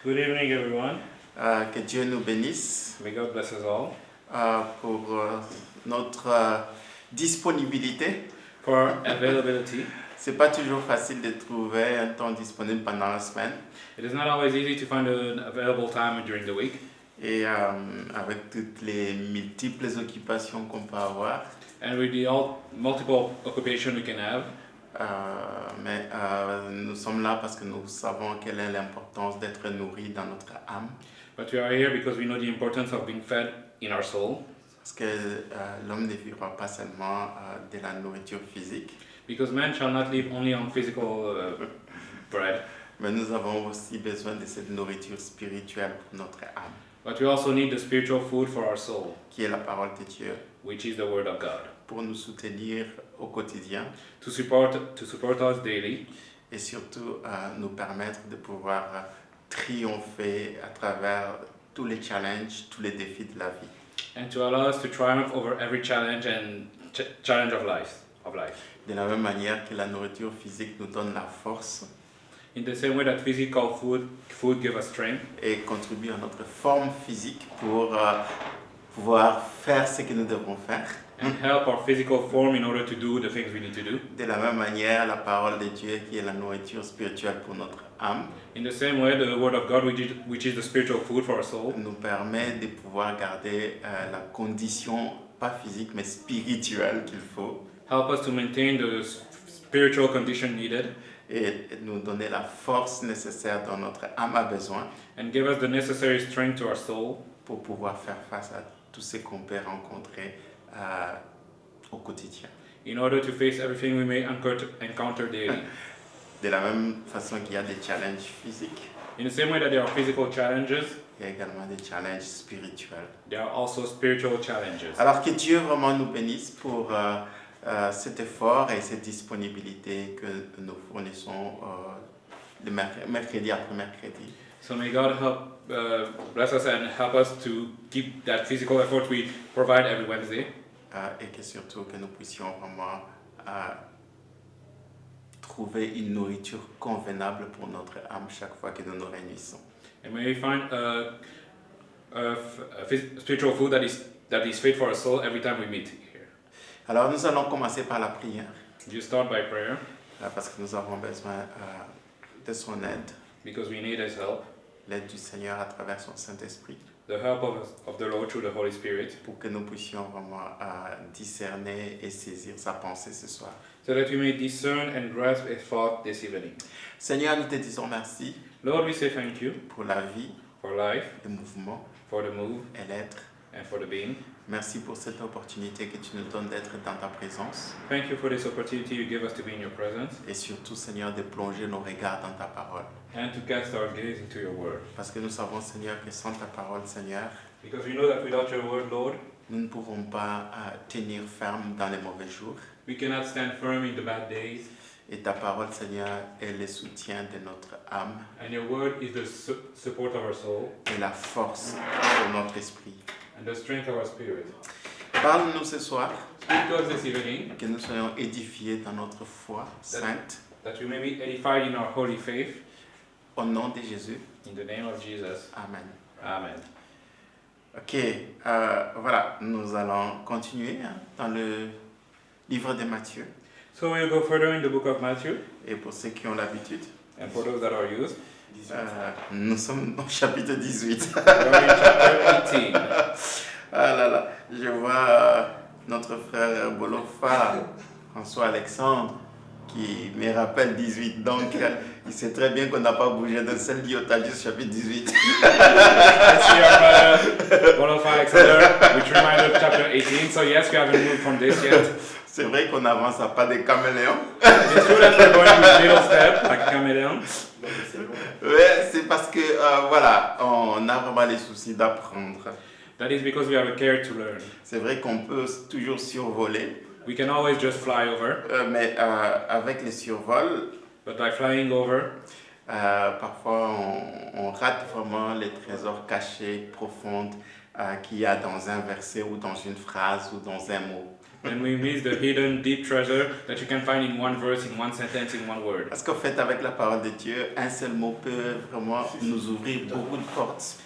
Good evening, everyone. Que Dieu nous bénisse May God bless us all pour notre disponibilité. for availability. C'est pas toujours facile de trouver un temps disponible pendant la semaine. It is not always easy to find an available time during the week, Et avec toutes les multiples occupations qu'on peut avoir. and with the multiple occupation we can have. Mais nous sommes là parce que nous savons quelle est l'importance d'être nourri dans notre âme. But we are here because we know the importance of being fed in our soul. Parce que l'homme ne vivra pas seulement de la nourriture physique. Because man shall not live only on physical bread, Mais nous avons aussi besoin de cette nourriture spirituelle pour notre âme, but we also need the spiritual food for our soul, qui est la parole de Dieu, which is the Word of God, pour nous soutenir au quotidien to support us daily, et surtout nous permettre de pouvoir triompher à travers tous les challenges, tous les défis de la vie. and to allow us to triumph over every challenge and challenge of life. De la même manière que la nourriture physique nous donne la force In the same way that physical food gives us strength et contribue à notre forme physique pour pouvoir faire ce que nous devons faire. and help our physical form in order to do the things we need to do. De la même manière, la parole de Dieu qui est la nourriture spirituelle pour notre âme In the same way, the Word of God, which is the spiritual food for our soul, nous permet de pouvoir garder la condition, pas physique, mais spirituelle qu'il faut help us to maintain the spiritual condition needed et nous donner la force nécessaire dont notre âme a besoin and give us the necessary strength to our soul pour pouvoir faire face à tout ce qu'on peut rencontrer au quotidien. in order to face everything we may encounter daily. De la même façon qu'il y a des challenges physiques, In the same way that there are physical challenges, il y a également des challenges spirituels. there are also spiritual challenges. Alors que Dieu vraiment nous bénisse pour cet effort et cette disponibilité que nous fournissons le mercredi après mercredi. So may God help bless us and help us to keep that physical effort we provide every Wednesday, Et que surtout que nous puissions vraiment trouver une nourriture convenable pour notre âme chaque fois que nous nous réunissons. and may we find spiritual food that is fit for our soul every time we meet here. Alors nous allons commencer par la prière You start by prayer parce que nous avons besoin de son aide, because we need His help, l'aide du Seigneur à travers son Saint-Esprit, the help of the Lord through the Holy Spirit, pour que nous puissions vraiment discerner et saisir sa pensée ce soir. so that we may discern and grasp His thought this evening. Seigneur, nous te disons merci Lord, we say thank you pour la vie, for life, le mouvement for the move, et l'être. and for the being. Merci pour cette opportunité que tu nous donnes d'être dans ta présence Thank you for this opportunity you give us to be in your presence et surtout, Seigneur, de plonger nos regards dans ta parole. and to cast our gaze into your word. Parce que nous savons, Seigneur, que sans ta parole, Seigneur, Because we know that without your word, Lord, nous ne pouvons pas tenir ferme dans les mauvais jours. we cannot stand firm in the bad days. Et ta parole, Seigneur, est le soutien de notre âme And your word is the support of our soul et la force de notre esprit. and the strength of our spirit. Parle-nous ce soir, Speak to us this evening que nous soyons édifiés dans notre foi sainte. that we may be edified in our holy faith. Au nom de Jésus, In the name of Jesus. Amen. Amen. Ok, voilà, nous allons continuer dans le livre de Matthieu. So we'll go further in the book of Matthew. Et pour ceux qui ont l'habitude, And for those that are used, nous sommes au chapitre 18. we're in chapter 18. Ah là là, je vois notre frère Bolofa, François-Alexandre, qui me rappelle 18. Donc, il sait très bien qu'on n'a pas bougé d'un seul iota du chapitre 18. I see our brother Wolof Alexander, which reminded of chapter 18. So yes, we haven't moved from this yet. C'est vrai qu'on avance à pas des caméléons. It's true that we're going with little steps, like a chameleon. Ouais, c'est parce que, voilà, on a vraiment les soucis d'apprendre. That is because we have a care to learn. C'est vrai qu'on peut toujours survoler, We can always just fly over, mais avec les survols, but by flying over, parfois on rate vraiment les trésors cachés, profonds qu'il y a dans un verset ou dans une phrase ou dans un mot. then we miss the hidden deep treasure that you can find in one verse, in one sentence, in one word. Parce qu'en fait, avec la parole de Dieu, un seul mot peut vraiment nous ouvrir beaucoup de portes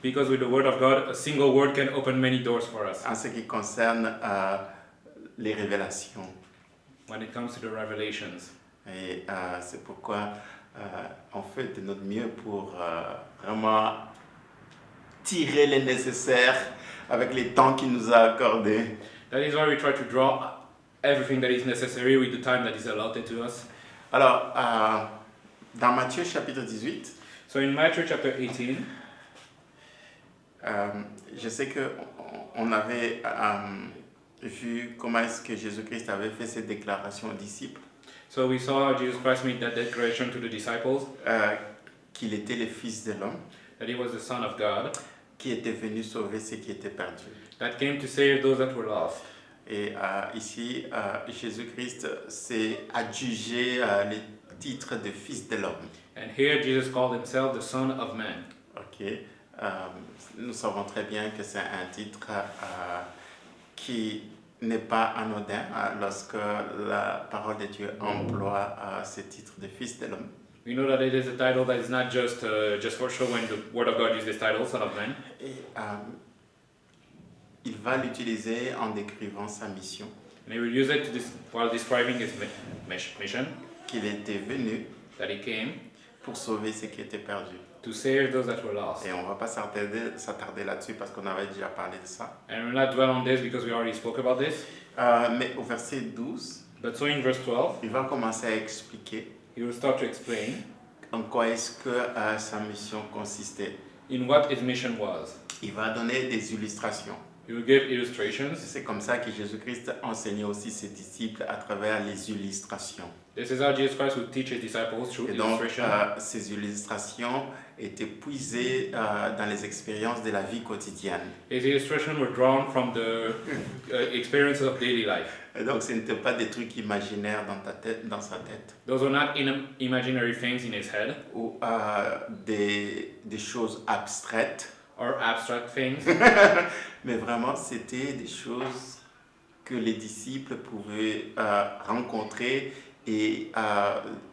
Because with the word of God, a single word can open many doors for us. en ce qui concerne les révélations. When it comes to the revelations. Et c'est pourquoi on fait de notre mieux pour vraiment tirer les nécessaires avec les temps qu'il nous a accordés. That is why we try to draw everything that is necessary with the time that is allotted to us. Alors, dans Matthieu chapitre 18, So in Matthew chapter 18, je sais qu'on avait vu comment est-ce que Jésus-Christ avait fait cette déclaration aux disciples, so we saw Jesus Christ make that declaration to the disciples qu'il était le Fils de l'homme, that he was the Son of God, qui était venu sauver ceux qui étaient perdus. that came to save those that were lost. Et ici, Jésus-Christ s'est adjugé le titre de Fils de l'homme. And here Jesus called himself the Son of Man. Ok. Nous savons très bien que c'est un titre qui n'est pas anodin lorsque la parole de Dieu emploie ce titre de Fils de l'homme. We know that it is a title that is not just for show when the Word of God uses this title, Son of Man. Et il va l'utiliser en décrivant sa mission, And he will use it while describing his mission, qu'il était venu that he came pour sauver ceux qui étaient perdus. to save those that were lost. Et on ne va pas s'attarder là-dessus parce qu'on avait déjà parlé de ça. And we'll not dwell on this because we already spoke about this. Mais au verset 12, But so in verse 12, il va commencer à expliquer he will start to explain en quoi est-ce que sa mission consistait. in what his mission was. Il va donner des illustrations. He will give illustrations. C'est comme ça que Jésus-Christ enseignait aussi ses disciples à travers les illustrations. This is how Jesus Christ would teach his disciples through Et donc, illustration. ces illustrations étaient puisées dans les expériences de la vie quotidienne. His illustrations were drawn from the experiences of daily life. Et donc, ce n'étaient pas des trucs imaginaires dans sa tête, Those were not imaginary things in his head ou des choses abstraites, or abstract things, mais vraiment, c'était des choses que les disciples pouvaient rencontrer et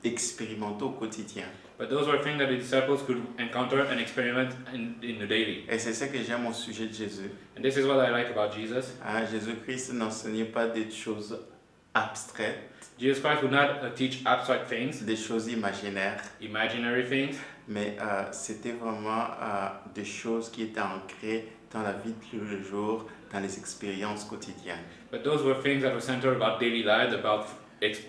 expérimenter au quotidien. but those were things that the disciples could encounter and experiment in the daily. Et c'est ça que j'aime au sujet de Jésus. And this is what I like about Jesus. Jésus-Christ n'enseignait pas des choses abstraites, Jesus Christ would not teach abstract things, des choses imaginaires, imaginary things, mais c'était vraiment des choses qui étaient ancrées dans la vie de tous les jours, dans les expériences quotidiennes. but those were things that were centered about daily life, about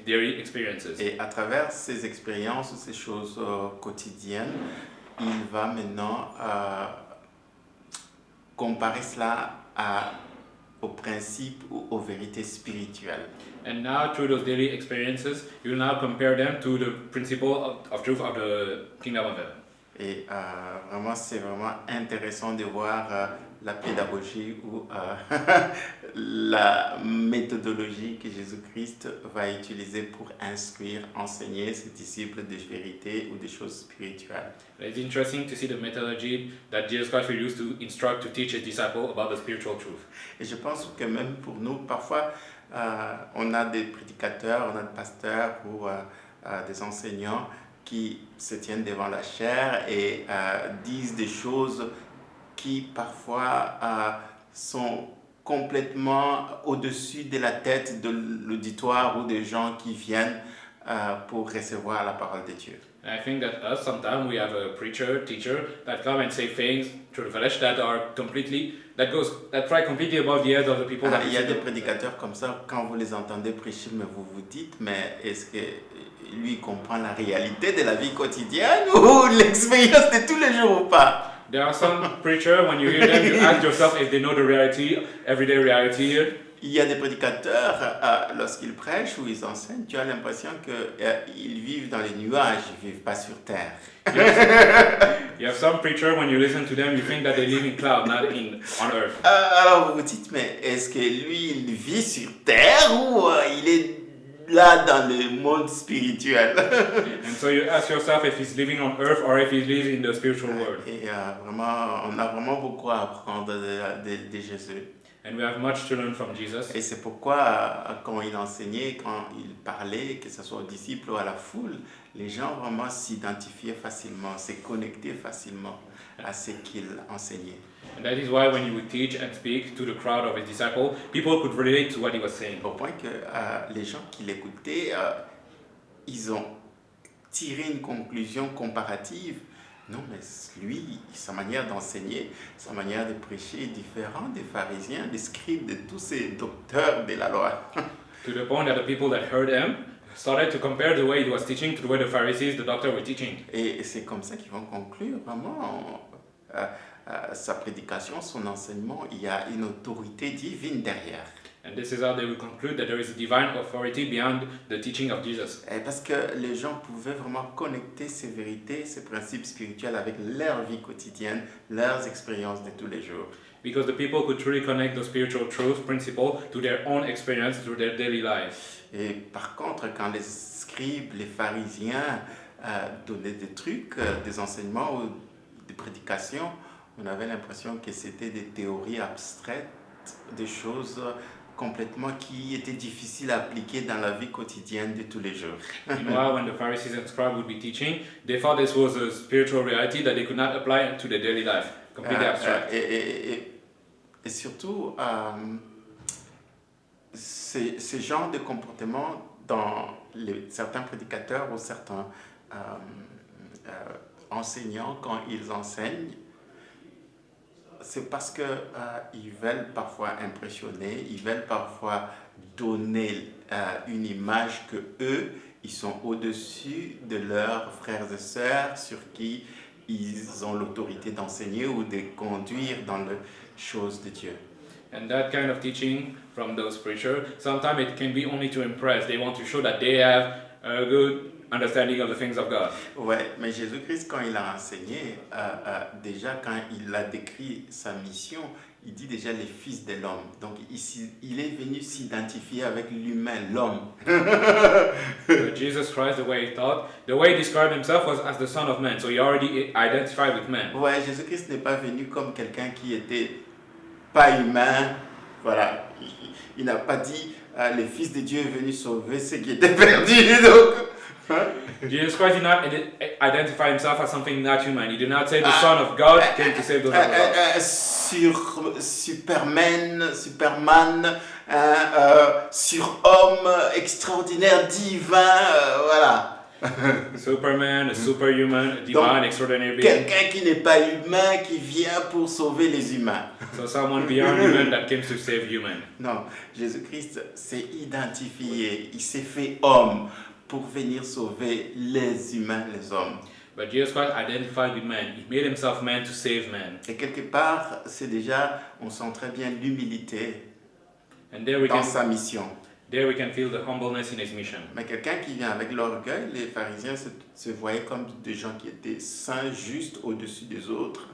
daily experiences. Et à travers ces expériences, ces choses quotidiennes, il va maintenant comparer cela aux principes ou aux vérités spirituelles. And now, through those daily experiences, you will now compare them to the principle of truth of the kingdom of heaven. Et vraiment, c'est vraiment intéressant de voir la pédagogie ou la méthodologie que Jésus-Christ va utiliser pour instruire, enseigner ses disciples des vérités ou des choses spirituelles. It's interesting to see the methodology that Jesus Christ will use to instruct, to teach his disciples about the spiritual truth. Et je pense que même pour nous, parfois, on a des prédicateurs, on a des pasteurs ou des enseignants qui se tiennent devant la chair et disent des choses qui parfois sont complètement au-dessus de la tête de l'auditoire ou des gens qui viennent pour recevoir la parole de Dieu. And I think that us, sometimes we have a preacher, teacher, that come and say things through the flesh that fly completely above the heads of the people. Il y a des prédicateurs comme ça, quand vous les entendez prêcher, mais vous vous dites, mais est-ce que lui comprend la réalité de la vie quotidienne ou l'expérience de tous les jours ou pas? There are some preachers, when you hear them, you ask yourself if they know the reality, everyday reality here. Il y a des prédicateurs, lorsqu'ils prêchent ou ils enseignent, tu as l'impression qu'ils vivent dans les nuages, ils ne vivent pas sur terre. You have some preachers, when you listen to them, you think that they live in cloud, not on earth. Alors vous vous dites, mais est-ce que lui, il vit sur terre ou il est là dans le monde spirituel? And so you ask yourself if he's living on earth or if he lives in the spiritual world. Et vraiment, on a vraiment beaucoup à apprendre de Jésus. And we have much to learn from Jesus. Et c'est pourquoi, quand il enseignait, quand il parlait, que ce soit aux disciples ou à la foule, les gens vraiment s'identifiaient facilement, se connectaient facilement à ce qu'il enseignait. And that is why when he would teach and speak to the crowd of his disciples, people could relate to what he was saying. Au point que les gens qui l'écoutaient, ils ont tiré une conclusion comparative. Non, mais lui, sa manière d'enseigner, sa manière de prêcher est différente des pharisiens, des scribes, de tous ces docteurs de la loi. To the point that the people that heard him started to compare the way he was teaching to the way the Pharisees, the doctor, were teaching. Et c'est comme ça qu'ils vont conclure vraiment sa prédication, son enseignement. Il y a une autorité divine derrière. And this is how they will conclude that there is a divine authority beyond the teaching of Jesus. Et parce que les gens pouvaient vraiment connecter ces vérités, ces principes spirituels avec leur vie quotidienne, leurs expériences de tous les jours. Because the people could truly connect those spiritual truths, principles, to their own experience through their daily life. Et par contre, quand les scribes, les pharisiens donnaient des trucs, des enseignements ou des prédications, on avait l'impression que c'était des théories abstraites, des choses complètement qui étaient difficiles à appliquer dans la vie quotidienne de tous les jours. Meanwhile, when the Pharisees and scribes would be teaching, they thought this was a spiritual reality that they could not apply to their daily life. Completely abstract. Et surtout, ce genre de comportement dans certains prédicateurs ou certains enseignants, quand ils enseignent, c'est parce qu'ils veulent parfois impressionner, ils veulent parfois donner une image que eux, ils sont au-dessus de leurs frères et sœurs sur qui ils ont l'autorité d'enseigner ou de conduire dans les choses de Dieu. And that kind of teaching from those preachers, sometimes it can be only to impress. They want to show that they have a good understanding of the things of God. Ouais, mais Jésus-Christ, quand il a enseigné, déjà quand il a décrit sa mission, il dit déjà les fils de l'homme. Donc il est venu s'identifier avec l'humain, l'homme. But Jesus Christ, the way he taught, the way he described himself was as the Son of Man. So he already identified with man. Ouais, Jésus-Christ n'est pas venu comme quelqu'un qui était pas humain. Voilà, il n'a pas dit le Fils de Dieu est venu sauver ceux qui étaient perdus. Donc, Jesus Christ did not identify himself as something not human. He did not say the Son of God came to save those of God. Superman, surhomme, extraordinaire, divin, voilà. Superman, a superhuman, a divine, Donc, extraordinary being. Quelqu'un qui n'est pas humain, qui vient pour sauver les humains. So someone beyond human that came to save human. Non, Jésus-Christ s'est identifié, il s'est fait homme pour venir sauver les humains, les hommes. But Jesus Christ identified with man. He made himself man to save man. Et quelque part, c'est déjà, on sent très bien l'humilité And there we dans can sa mission. There we can feel the humbleness in his mission. Mais quelqu'un qui vient avec l'orgueil, les pharisiens se voyaient comme des gens qui étaient saints, justes, au-dessus des autres.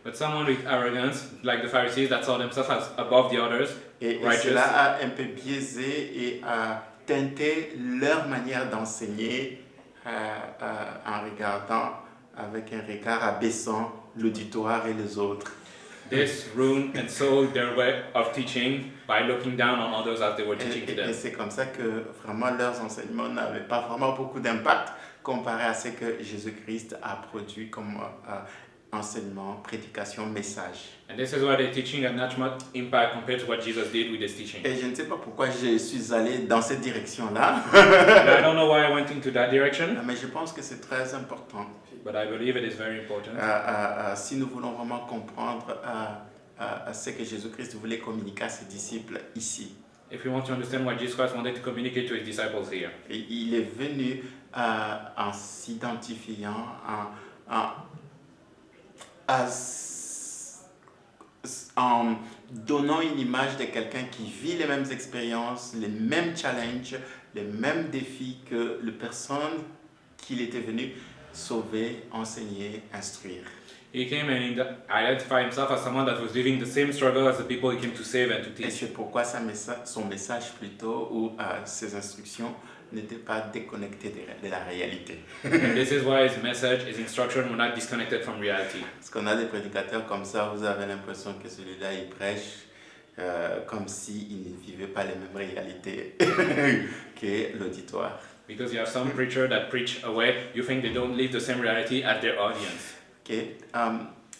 But someone with arrogance, like the Pharisees that saw themselves as above the others, Et righteous. cela a un peu biaisé et a teinté leur manière d'enseigner en regardant avec un regard abaissant l'auditoire et les autres. This ruined and sold their way of teaching by looking down on others as they were teaching to Et them. c'est comme ça que vraiment leurs enseignements n'avaient pas vraiment beaucoup d'impact comparé à ce que Jésus-Christ a produit comme enseignement, prédication, message. And this is why their teaching had not much impact compared to what Jesus did with his teaching. Et je ne sais pas pourquoi je suis allé dans cette direction-là, And I don't know why I went into that direction, mais je pense que c'est très important. but I believe it is very important. Si nous voulons vraiment comprendre ce que Jésus-Christ voulait communiquer à ses disciples ici. If we want to understand what Jesus Christ wanted to communicate to his disciples here. Et il est venu en s'identifiant, en donnant une image de quelqu'un qui vit les mêmes expériences, les mêmes challenges, les mêmes défis que les personnes qu'il était venu sauver, enseigner, instruire. He came and identified himself as someone that was living the same struggle as the people he came to save and to Et teach. c'est pourquoi son message plutôt, ou ses instructions, n'étaient pas déconnectées de la réalité. And this is why his message, his instruction were not disconnected from reality. Parce qu'on a des prédicateurs comme ça, vous avez l'impression que celui-là, il prêche comme s'ils ne vivaient pas les mêmes réalités que l'auditoire. Because you have some preacher that preach away, you think they don't live the same reality as their audience. Okay.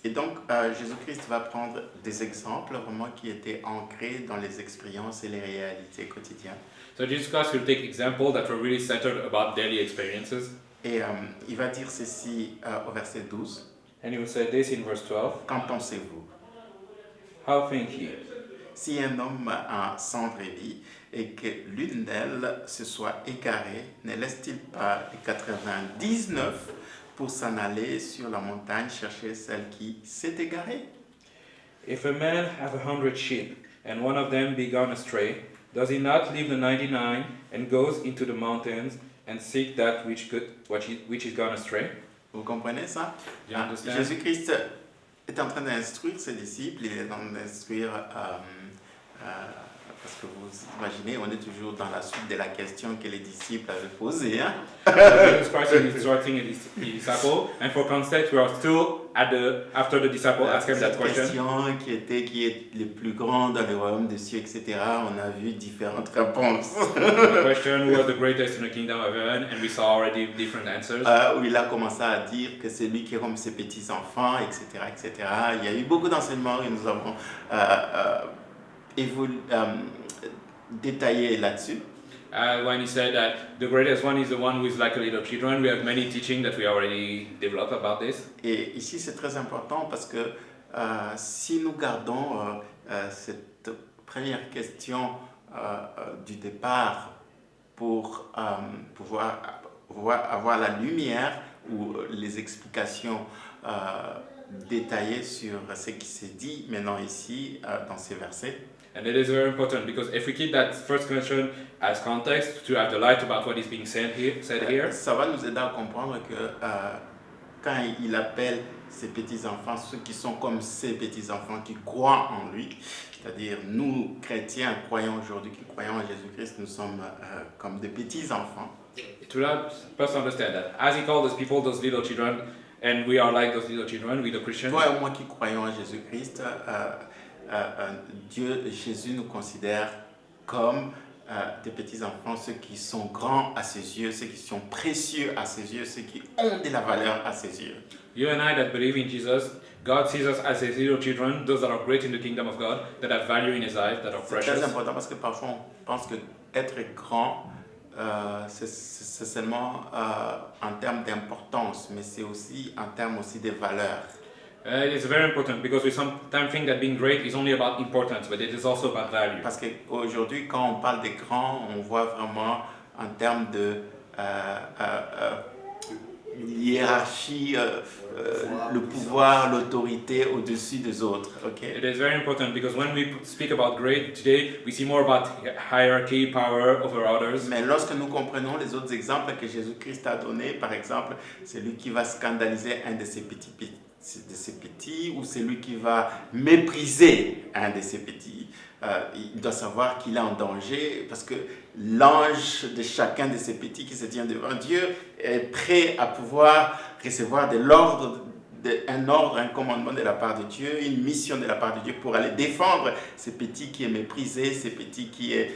Et donc, Jésus-Christ va prendre des exemples vraiment qui étaient ancrés dans les expériences et les réalités quotidiennes. So Jesus Christ will take examples that were really centered about daily experiences. Et il va dire ceci au verset 12. And he will say this in verse 12. Qu'en pensez-vous? How think ye? Si un homme a 100 brebis et que l'une d'elles se soit égarée, ne laisse-t-il pas les 99 pour s'en aller sur la montagne chercher celle qui s'est égarée? If a man have 100 sheep, and one of them be gone astray, does he not leave the 99 and goes into the mountains and seek that which is gone astray? Vous comprenez ça? You understand? Jésus-Christ est en train d'instruire ses disciples, il est en train d'instruire, parce que vous imaginez, on est toujours dans la suite de la question que les disciples avaient posée. Hein? Jesus Christ is instructing his disciple, and for context, we are still after the disciple asked him that Cette question. question qui est le plus grand dans le royaume des cieux, etc., on a vu différentes réponses. The question, who was the greatest in the kingdom of heaven, and we saw already different answers. Où il a commencé à dire que c'est lui qui est comme ses petits-enfants, etc., etc. Il y a eu beaucoup d'enseignements et nous avons détaillé là-dessus. When he said that the greatest one is the one who is like a little children, we have many teaching that we already developed about this. Et ici, c'est très important parce que si nous gardons cette première question du départ pour pouvoir avoir la lumière ou les explications détaillées sur ce qui s'est dit maintenant ici dans ces versets. And it is very important because if we keep that first question as context to have the light about what is being said here, ça va nous aider à comprendre que quand il appelle ses petits-enfants, ceux qui sont comme ses petits-enfants, qui croient en lui, c'est-à-dire nous, chrétiens, croyants aujourd'hui, qui croyons en Jésus-Christ, nous sommes comme des petits-enfants. To help us understand that, as he called those people, those little children, and we are like those little children, we the Christians. Toi et moi qui croyons en Jésus-Christ, Dieu, Jésus nous considère comme des petits-enfants, ceux qui sont grands à ses yeux, ceux qui sont précieux à ses yeux, ceux qui ont de la valeur à ses yeux. You and I that believe in Jesus, God sees us as his little children, those that are great in the kingdom of God, that have value in his eyes, that are C'est precious. très important parce que parfois on pense que être grand, c'est seulement en termes d'importance, mais c'est aussi en termes aussi de valeurs. It's very important because we sometimes think that being great is only about importance, but it is also about value. Parce qu'aujourd'hui, quand on parle des grands, on voit vraiment en termes de hiérarchie, le pouvoir, l'autorité au-dessus des autres. Okay? It is very important because when we speak about great today, we see more about hierarchy, power over others. Mais lorsque nous comprenons les autres exemples que Jésus-Christ a donnés, par exemple, celui qui va scandaliser un de ses petits, ou celui qui va mépriser un de ses petits, il doit savoir qu'il est en danger parce que l'ange de chacun de ces petits qui se tient devant Dieu est prêt à pouvoir recevoir un ordre, un commandement de la part de Dieu, une mission de la part de Dieu pour aller défendre ces petits qui est méprisé, ces petits qui est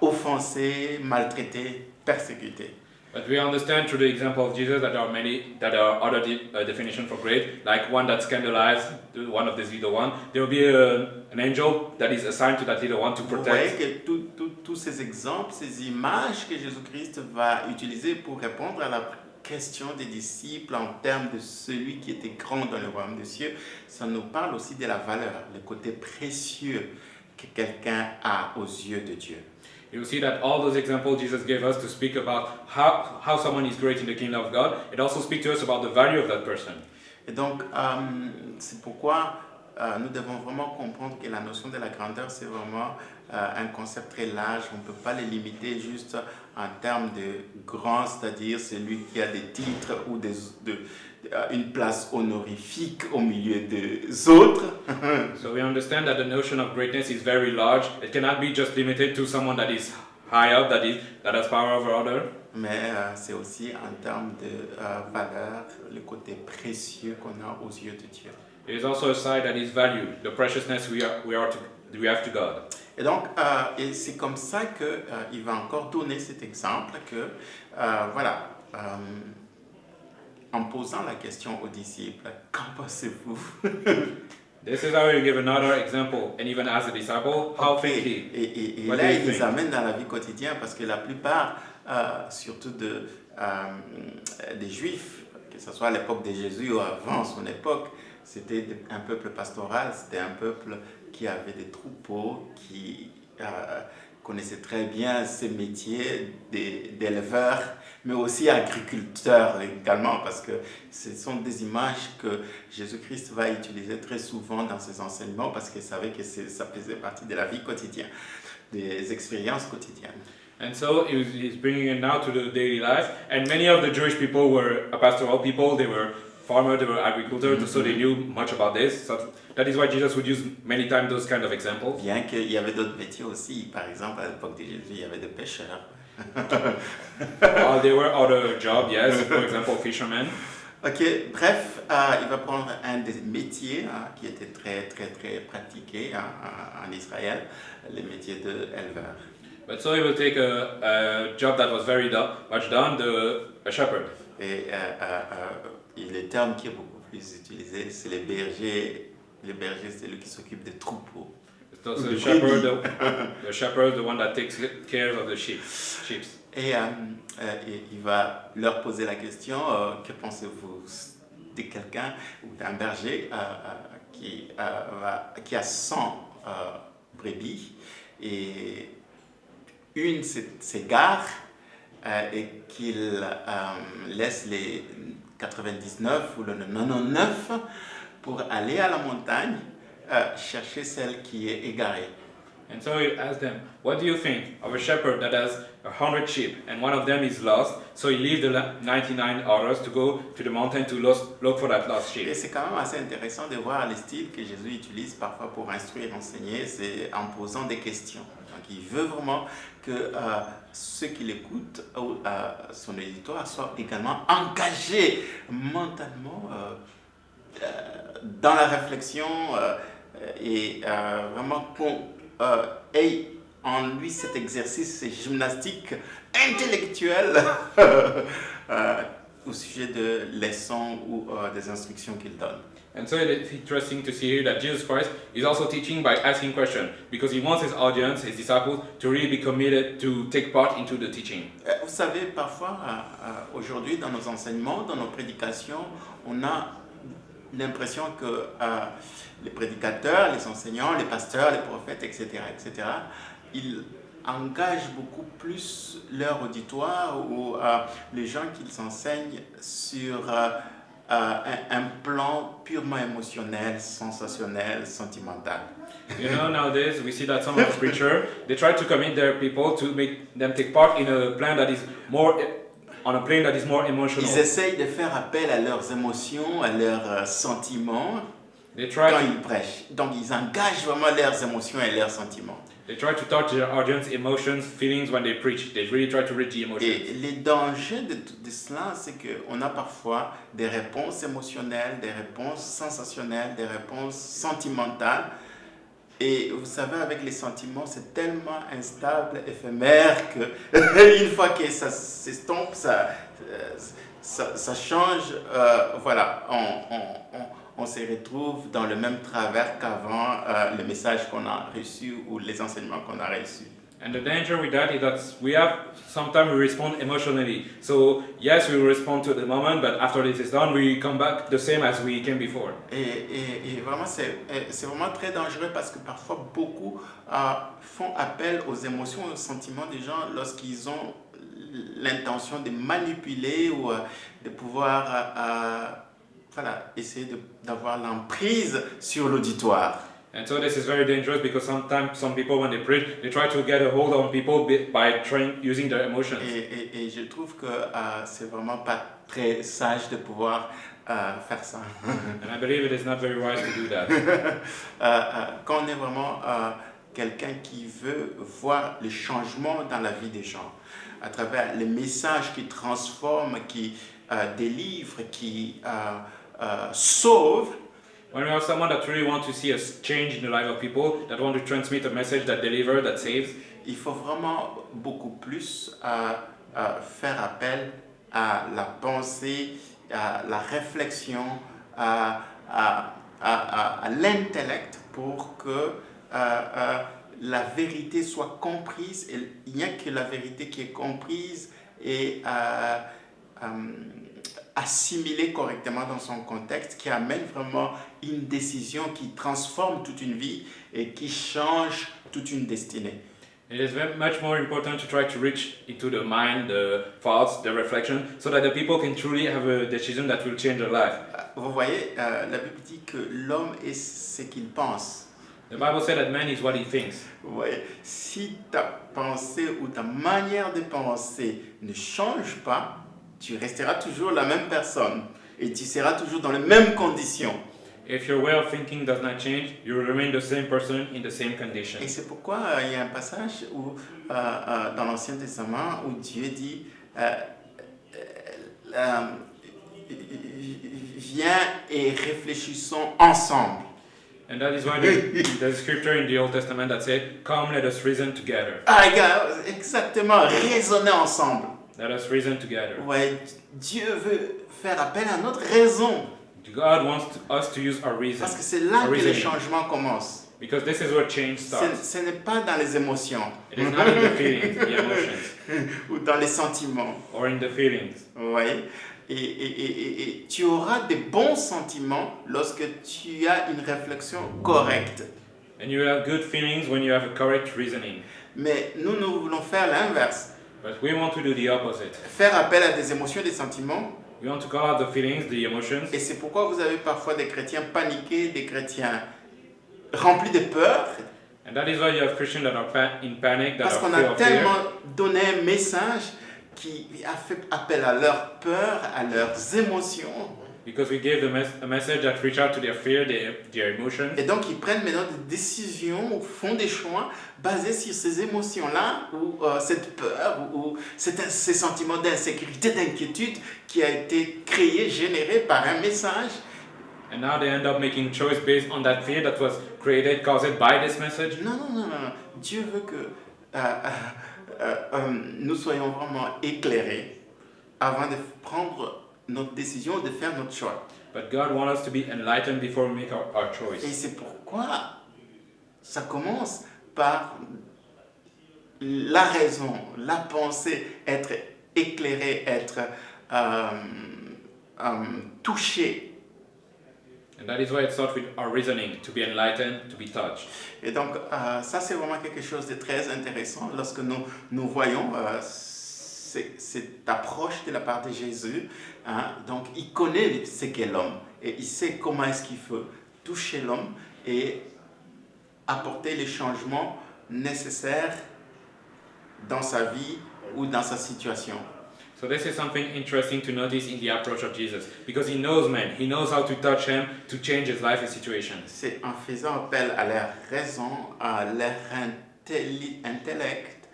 offensé, maltraité, persécuté. But we understand through the example of Jesus that there are other definitions for great, like one that scandalized one of these little one. There will be an angel that is assigned to that little one to Vous voyez protect. que tous ces exemples, ces images que Jésus-Christ va utiliser pour répondre à la question des disciples en termes de celui qui était grand dans le royaume des cieux, ça nous parle aussi de la valeur, le côté précieux que quelqu'un a aux yeux de Dieu. You see that all those examples Jesus gave us to speak about how someone is great in the kingdom of God, it also speaks to us about the value of that person. Et donc, c'est pourquoi nous devons vraiment comprendre que la notion de la grandeur, c'est vraiment un concept très large. On ne peut pas les limiter juste en termes de grand, c'est-à-dire celui qui a des titres ou une place honorifique au milieu des autres. So we understand that the notion of greatness is very large. It cannot be just limited to someone that is high up, that has power over others. mais c'est aussi en termes de valeur, le côté précieux qu'on a aux yeux de Dieu. It is also a side that is valued, the preciousness we have to God. Et donc, et c'est comme ça qu'il va encore donner cet exemple que, voilà, en posant la question aux disciples, qu'en pensez-vous? This is how you give another example, and even as a disciple, how think ye? Et What là, do you il les think? amène dans la vie quotidienne parce que la plupart, surtout des Juifs, que ce soit à l'époque de Jésus ou avant son époque, c'était un peuple pastoral, c'était un peuple qui avait des troupeaux, qui connaissait très bien ces métiers d'éleveurs, mais aussi agriculteurs également, parce que ce sont des images que Jésus-Christ va utiliser très souvent dans ses enseignements, parce qu'il savait que ça faisait partie de la vie quotidienne, des expériences quotidiennes. And so he's bringing it now to the daily life. And many of the Jewish people were pastoral people. They were farmers, they were agricultors, so they knew much about this. So that is why Jesus would use many times those kind of examples. Bien qu'il y avait d'autres métiers aussi. Par exemple, à l'époque de Jésus, il y avait des pêcheurs. There were other jobs, yes, for example, fishermen. Ok, bref, il va prendre un des métiers qui était très, très, très pratiqué en Israël, le métier d'éleveur. But so he will take a job that was very much done, a shepherd. Et le terme qui est beaucoup plus utilisé, c'est les bergers. Les bergers, c'est celui qui s'occupe des troupeaux. So the shepherd, the one that takes care of the sheep. Et il va leur poser la question, que pensez-vous de quelqu'un ou d'un berger qui a 100 brebis et une s'égare et qu'il laisse les 99 ou le 99 pour aller à la montagne chercher celle qui est égarée. And so he asked them, what do you think of a shepherd that has 100 sheep and one of them is lost, so he leaves the 99 others to go to the mountain to look for that lost sheep? Et c'est quand même assez intéressant de voir le style que Jésus utilise parfois pour instruire, enseigner, c'est en posant des questions. Donc il veut vraiment que ceux qui l'écoutent, son auditoire, soient également engagés mentalement dans la réflexion et vraiment ait en lui cet exercice, cette gymnastique intellectuelle au sujet de leçons ou des instructions qu'il donne. And so it's interesting to see here that Jesus Christ is also teaching by asking questions, because he wants his audience, his disciples, to really be committed to take part into the teaching. Vous savez, parfois, aujourd'hui, dans nos enseignements, dans nos prédications, on a l'impression que les prédicateurs, les enseignants, les pasteurs, les prophètes, etc., ils engagent beaucoup plus leur auditoire ou les gens qu'ils enseignent sur un plan purement émotionnel, sensationnel, sentimental. You know, nowadays we see that some of the preachers, they try to commit their people to make them take part in a plan that is more on a plane that is more emotional. Ils essayent de faire appel à leurs émotions, à leurs sentiments They try quand to ils prêchent. Donc ils engagent vraiment leurs émotions et leurs sentiments. They try to touch their audience emotions, feelings when they preach. They really try to reach the emotions. Et les dangers de cela, c'est qu'on a parfois des réponses émotionnelles, des réponses sensationnelles, des réponses sentimentales. Et vous savez, avec les sentiments, c'est tellement instable, éphémère, que une fois que ça s'estompe, ça change. Voilà, on se retrouve dans le même travers qu'avant le message qu'on a reçu ou les enseignements qu'on a reçus. And the danger with that is that sometimes we respond emotionally. So yes, we will respond to the moment, but after this is done, we come back the same as we came before. Et vraiment, c'est vraiment très dangereux parce que parfois beaucoup font appel aux émotions et aux sentiments des gens lorsqu'ils ont l'intention de manipuler ou de pouvoir voilà, essayer d'avoir l'emprise sur l'auditoire. And so this is very dangerous because sometimes some people, when they preach, they try to get a hold on people by using their emotions. Et je trouve que c'est vraiment pas très sage de pouvoir faire ça. And I believe it is not very wise to do that. Quand on est vraiment quelqu'un qui veut voir le changement dans la vie des gens, à travers les messages qui transforment, qui délivrent, qui sauvent. When we have someone that really wants to see a change in the life of people, that want to transmit a message that delivers, that saves, Il faut vraiment beaucoup plus faire appel à la pensée, à la réflexion, à l'intellect pour que la vérité soit comprise. Et il n'y a que la vérité qui est comprise et assimilée correctement dans son contexte, qui amène vraiment une décision qui transforme toute une vie et qui change toute une destinée. it is much more important to try to reach into the mind, the thoughts, the reflection, so that the people can truly have a decision that will change their life. Vous voyez, la Bible dit que l'homme est ce qu'il pense. The Bible said that man is what he thinks. Vous voyez, si ta pensée ou ta manière de penser ne change pas, tu resteras toujours la même personne et tu seras toujours dans les mêmes conditions. If your way of thinking does not change, you will remain the same person in the same condition. Et c'est pourquoi il y a un passage où, dans l'Ancien Testament où Dieu dit viens et réfléchissons ensemble. And that is why there's scripture in the Old Testament that said, come, let us reason together. Ah, regarde, exactement, raisonner ensemble. Let us reason together. Ouais, Dieu veut faire appel à notre raison. God wants us to use our reason. Parce que c'est là our que le reasoning. changement commence. Because this is where change starts. Ce n'est pas dans les émotions It is not in the feelings, the emotions, ou dans les sentiments. or in the feelings. Ouais. Et tu auras des bons sentiments lorsque tu as une réflexion correcte. And you have good feelings when you have a correct reasoning. Mais nous voulons faire l'inverse. But we want to do the opposite. Faire appel à des émotions, des sentiments. We want to call out the feelings, the emotions. Et c'est pourquoi vous avez parfois des chrétiens paniqués, des chrétiens remplis de peur. And that is why you have Christians that are in panic, that Parce are qu'on full a of fear. tellement donné un message qui a fait appel à leur peur, à leurs émotions. Because we gave them a message that reach out to their fear, their emotions. Et donc ils prennent maintenant des décisions, ou font des choix basés sur ces émotions-là, ou cette peur, ou ces sentiments d'insécurité, d'inquiétude qui a été créé, généré par un message. And now they end up making choice based on that fear that was created, caused by this message. Non. Dieu veut que nous soyons vraiment éclairés avant de prendre notre décision, de faire notre choix. But God wants us to be enlightened before we make our choice. Et c'est pourquoi ça commence par la raison, la pensée, être éclairé, être touché. And that is why it starts with our reasoning, to be enlightened, to be touched. Et donc, ça, c'est vraiment quelque chose de très intéressant lorsque nous voyons cette approche de la part de Jésus. Hein. Donc, il connaît ce qu'est l'homme et il sait comment est-ce qu'il faut toucher l'homme et apporter les changements nécessaires dans sa vie ou dans sa situation. So this is something interesting to notice in the approach of Jesus, because he knows man, he knows how to touch him to change his life and situation. C'est en faisant appel à leur raison, à leur intellect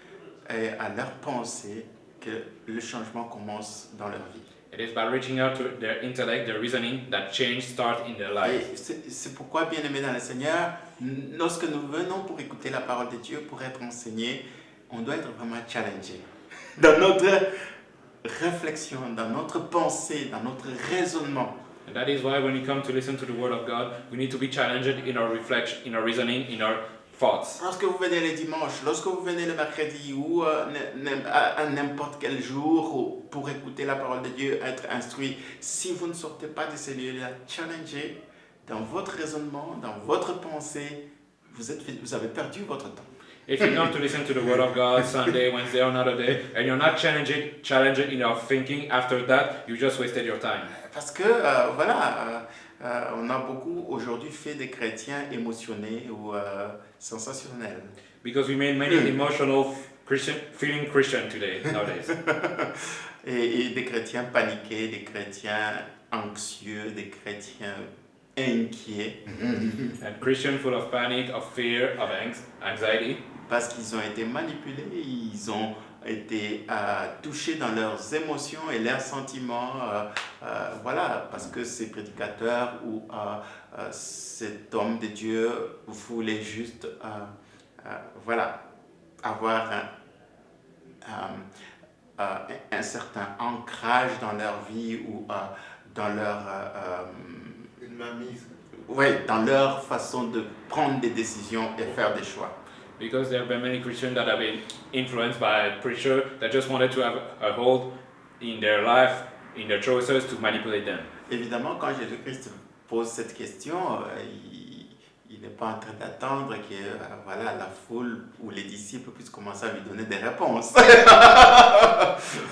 et à leur pensée que le changement commence dans leur vie. It is by reaching out to their intellect, their reasoning, that change starts in their life. Et c'est pourquoi, bien aimés dans le Seigneur, lorsque nous venons pour écouter la parole de Dieu, pour être enseignés, on doit être vraiment challengé dans notre réflexion, dans notre pensée, dans notre raisonnement. And that is why when we come to listen to the word of God, we need to be challenged in our reflection, in our reasoning, in our thoughts. Lorsque vous venez le dimanche, lorsque vous venez le mercredi ou à n'importe quel jour pour écouter la parole de Dieu, être instruit, si vous ne sortez pas de ces lieux-là, challengez dans votre raisonnement, dans votre pensée, vous avez perdu votre temps. If you come to listen to the word of God Sunday, Wednesday, or another day, and you're not challenged in your thinking after that, you just wasted your time. Parce que, on a beaucoup aujourd'hui fait des chrétiens émotionnés ou sensationnels. Because we made many emotional feeling Christian today, nowadays. et des chrétiens paniqués, des chrétiens anxieux, des chrétiens inquiets And Christian full of panic, of fear, of anxiety, parce qu'ils ont été manipulés, ils ont été touchés dans leurs émotions et leurs sentiments. Voilà, parce que ces prédicateurs ou cet homme de Dieu voulait juste voilà, avoir un certain ancrage dans leur vie ou dans leur Une mainmise. dans leur façon de prendre des décisions et faire des choix. because there have been many Christians that have been influenced by a preacher that just wanted to have a hold in their life, in their choices, to manipulate them. Évidemment, quand Jésus-Christ pose cette question, il n'est pas en train d'attendre que voilà, la foule ou les disciples puissent commencer à lui donner des réponses.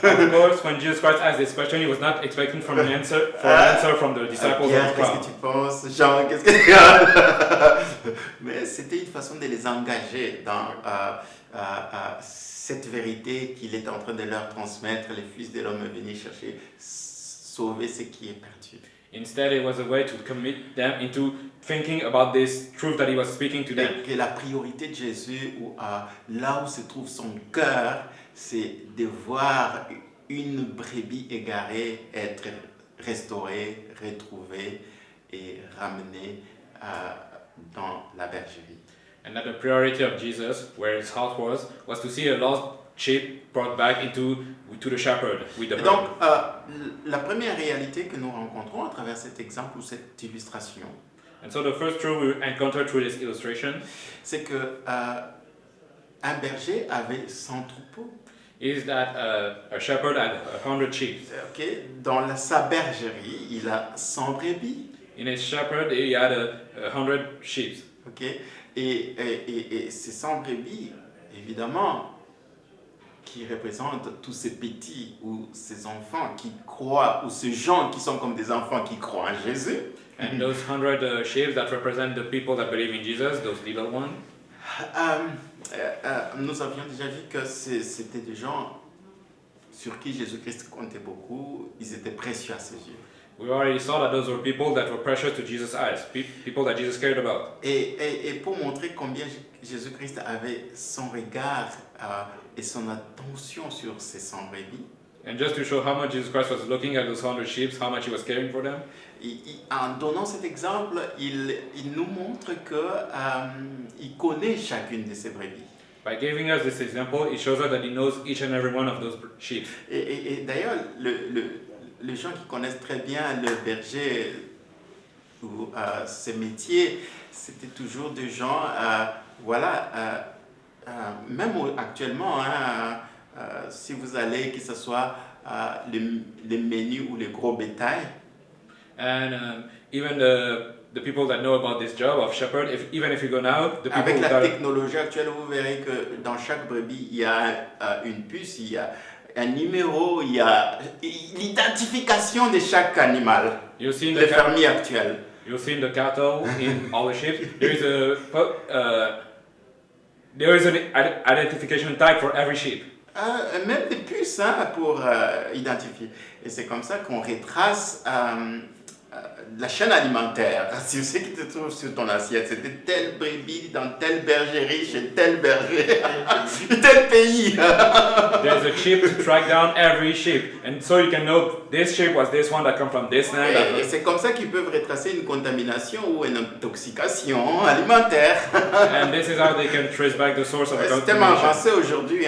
Of course, when Jesus Christ asked this question, he was not expecting from an answer from the disciples Pierre, of the qu'est-ce crowd. que tu penses? Jean, qu'est-ce que Mais c'était une façon de les engager dans cette vérité qu'il est en train de leur transmettre. Le Fils de l'homme est venu chercher, sauver ce qui est perdu. Instead, it was a way to commit them into thinking about this truth that he was speaking to them. Et que la priorité de Jésus, là où se trouve son cœur, c'est de voir une brebis égarée être restaurée, retrouvée et ramenée dans la bergerie. And that the priority of Jesus, where his heart was to see a lost sheep brought back to the shepherd with the Et herd. donc, la première réalité que nous rencontrons à travers cet exemple ou cette illustration, And so the first truth we encountered through this illustration c'est que un berger avait 100 troupeaux. is that a shepherd had 100 sheep. Okay? Dans sa bergerie, il a 100 brebis. In his shepherd, he had 100 sheep. Okay? Et ces 100 brebis, évidemment, qui représentent tous ces petits ou ces enfants qui croient, ou ces gens qui sont comme des enfants qui croient en Jésus. And those 100 sheep that represent the people that believe in Jesus, those little ones. Nous avions déjà vu que c'était des gens sur qui Jésus-Christ comptait beaucoup, ils étaient précieux à ses yeux. We already saw that those were people that were precious to Jesus' eyes, people that Jesus cared about. Et pour montrer combien Jésus-Christ avait son regard et son attention sur ces 100 brebis, And just to show how much Jesus Christ was looking at those 100 sheep, how much he was caring for them, en donnant cet exemple, il nous montre qu'il connaît chacune de ces brebis. by giving us this example, it shows us that he knows each and every one of those sheep. Et d'ailleurs, les gens qui connaissent très bien le berger ou ce métier, c'était toujours des gens, même actuellement, si vous allez, que ce soit les menus ou les gros bétail, And even the people that know about this job of shepherd, even if you go now, the people avec la that technologie actuelle, vous verrez que dans chaque brebis, il y a une puce, il y a un numéro, il y a l'identification de chaque animal, you'll see in les the fermiers actuels. you'll see in the cattle in all the sheep, there is an identification tag for every sheep. Même des puces pour identifier. Et c'est comme ça qu'on retrace la chaîne alimentaire. Si ce qui te trouve sur ton assiette, c'était telle brebis dans telle bergerie, chez tel berger, tel pays. There's a sheep to track down every sheep, and so you can know this sheep was this one that come from this land. Et c'est comme ça qu'ils peuvent retracer une contamination ou une intoxication alimentaire. And this is how they can trace back the source of the C'est tellement contamination. avancé aujourd'hui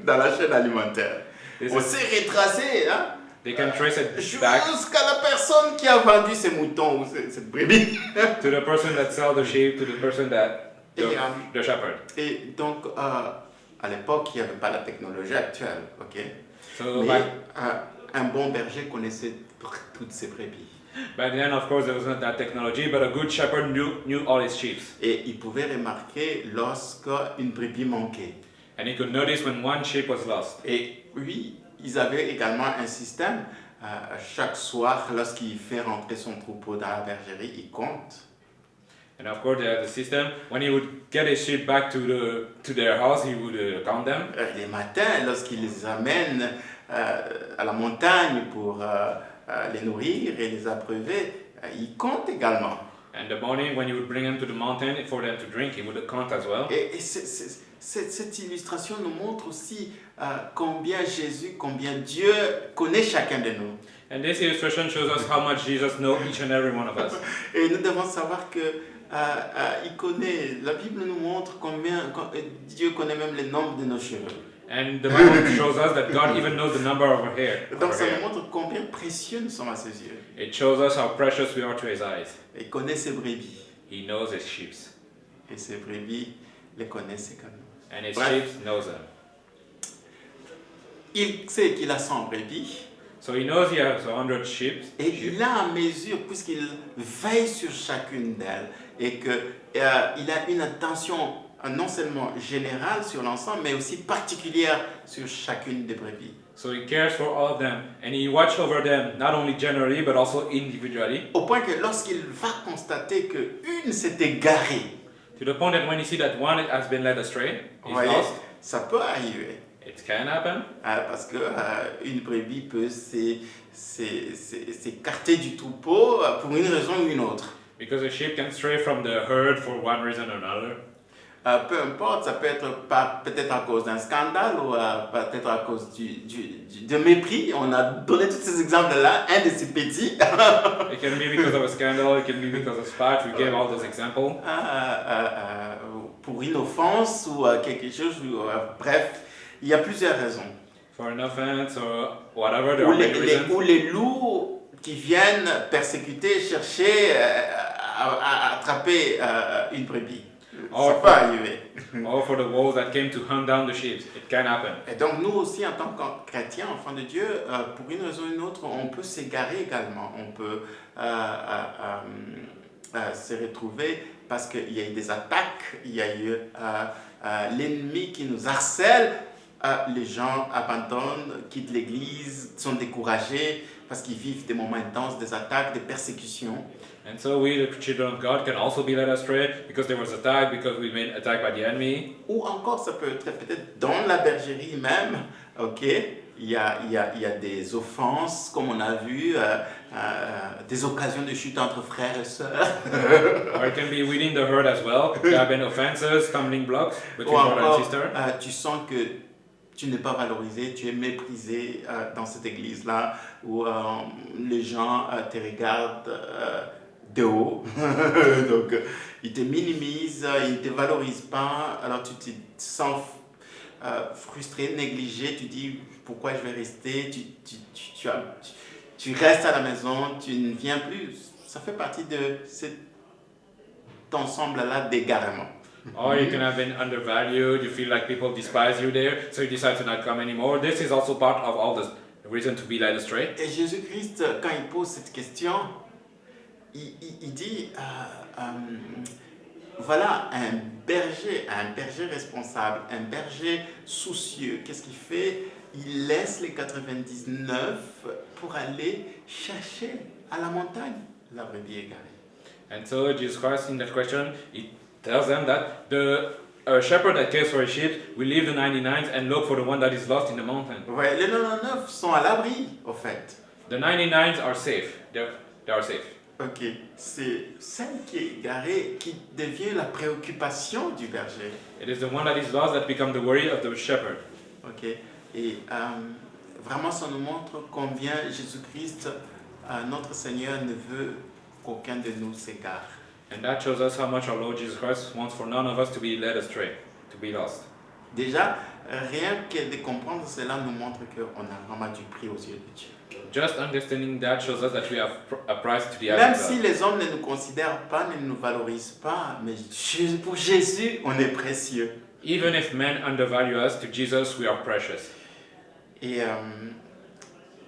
dans la chaîne alimentaire. This On is- sait retracer They can trace it back jusqu'à la personne qui a vendu ces moutons ou cette brebis. to the person that sell the sheep, to the person that the shepherd. Et donc, à l'époque, il n'y avait pas la technologie actuelle, ok? So Mais back un bon berger connaissait toutes ses brebis. then, of course, there wasn't that technology, but a good shepherd knew all his sheep, Et il pouvait remarquer lorsque une brebis manquait. and he could notice when one sheep was lost. Et oui, ils avaient également un système. Chaque soir, lorsqu'il fait rentrer son troupeau dans la bergerie, il compte. And of course, they had the system. When he would get his sheep back to their house, he would count them. Les matins, lorsqu'il les amène à la montagne pour les nourrir et les abreuver, il compte également. And the morning when you would bring them to the mountain for them to drink, he would count as well. Et cette illustration nous montre aussi combien Jésus, combien Dieu connaît chacun de nous. And this illustration shows us how much Jesus knows each and every one of us. Et nous devons savoir que il connaît, la Bible nous montre combien Dieu connaît même le nombre de nos cheveux. And the Bible shows us that God even knows the number of our hair. Donc ça nous montre combien précieux nous sommes à ses yeux. It shows us how precious we are to his eyes. Il connaît ses brebis. He knows his sheep. Et ses brebis les connaissent également. And his Bref. sheep knows them. Il sait qu'il a 100 brebis. So he knows he has 100 sheep. Et il a en mesure, puisqu'il veille sur chacune d'elles, et qu'il a une attention non seulement générale sur l'ensemble, mais aussi particulière sur chacune des brebis. So he cares for all of them, and he watches over them, not only generally, but also individually. Au point que lorsqu'il va constater qu'une s'est égarée, To the point that when you see that one has been led astray, vous is voyez, lost, ça peut arriver. it can happen. Parce qu'une brebis peut s'écarter du troupeau pour une raison ou une autre. Because a sheep can stray from the herd for one reason or another. Peu importe, ça peut être peut-être à cause d'un scandale ou peut-être à cause de mépris. On a donné tous ces exemples-là, un de ces petits. It can be because of a scandal, it can be because of spite. We gave all those examples. Pour une offense ou quelque chose, bref, il y a plusieurs raisons. For an offense or whatever, there are many reasons. Ou les loups qui viennent persécuter, chercher à attraper une brebis. Ça peut arriver. Or for the wolves that came to hunt down the sheep. It can happen. Et donc nous aussi, en tant que chrétiens, enfants de Dieu, pour une raison ou une autre, on peut s'égarer également. On peut se retrouver parce qu'il y a eu des attaques, il y a eu l'ennemi qui nous harcèle. Les gens abandonnent, quittent l'église, sont découragés parce qu'ils vivent des moments intenses, des attaques, des persécutions. And so we, the children of God, can also be led astray because there was attack, because we've been attacked by the enemy. Ou encore, ça peut être peut-être dans la bergerie même, ok? Il y a des offenses, comme on a vu, des occasions de chute entre frères et sœurs. Or it can be within the herd as well. There have been offenses, stumbling blocks Ou between brother and encore, sister. tu sens que tu n'es pas valorisé, tu es méprisé dans cette église-là, où les gens te regardent de haut. Donc, ils te minimisent, ils ne te valorisent pas, alors tu te sens frustré, négligé, tu dis pourquoi je vais rester, tu restes à la maison, tu ne viens plus. Ça fait partie de cet ensemble-là d'égarement. Or you can have been undervalued, you feel like people despise you there, so you decide to not come anymore. This is also part of all the reason to be led astray. Et Jésus-Christ, quand il pose cette question, il dit, voilà, un berger responsable, un berger soucieux, qu'est-ce qu'il fait? Il laisse les 99 pour aller chercher à la montagne la brebis égarée. And so Jesus Christ, in that question, he tells them that the shepherd that cares for his sheep will leave the 99 and look for the one that is lost in the mountain. Ouais, les 99 sont à l'abri, au fait. The 99 are safe. They are safe. Ok, c'est celle qui est égarée qui devient la préoccupation du berger. It is the one that is lost that becomes the worry of the shepherd. Ok, et vraiment ça nous montre combien Jésus-Christ, notre Seigneur, ne veut qu'aucun de nous s'égare. And that shows us how much our Lord Jesus Christ wants for none of us to be led astray, to be lost. Déjà, rien que de comprendre cela nous montre qu'on a vraiment du prix aux yeux de Dieu. Just understanding that shows us that we have a price to the eyes Même of si God. les hommes ne nous considèrent pas, ne nous valorisent pas, mais pour Jésus, on est précieux. Even if men undervalue us, to Jesus we are precious. Et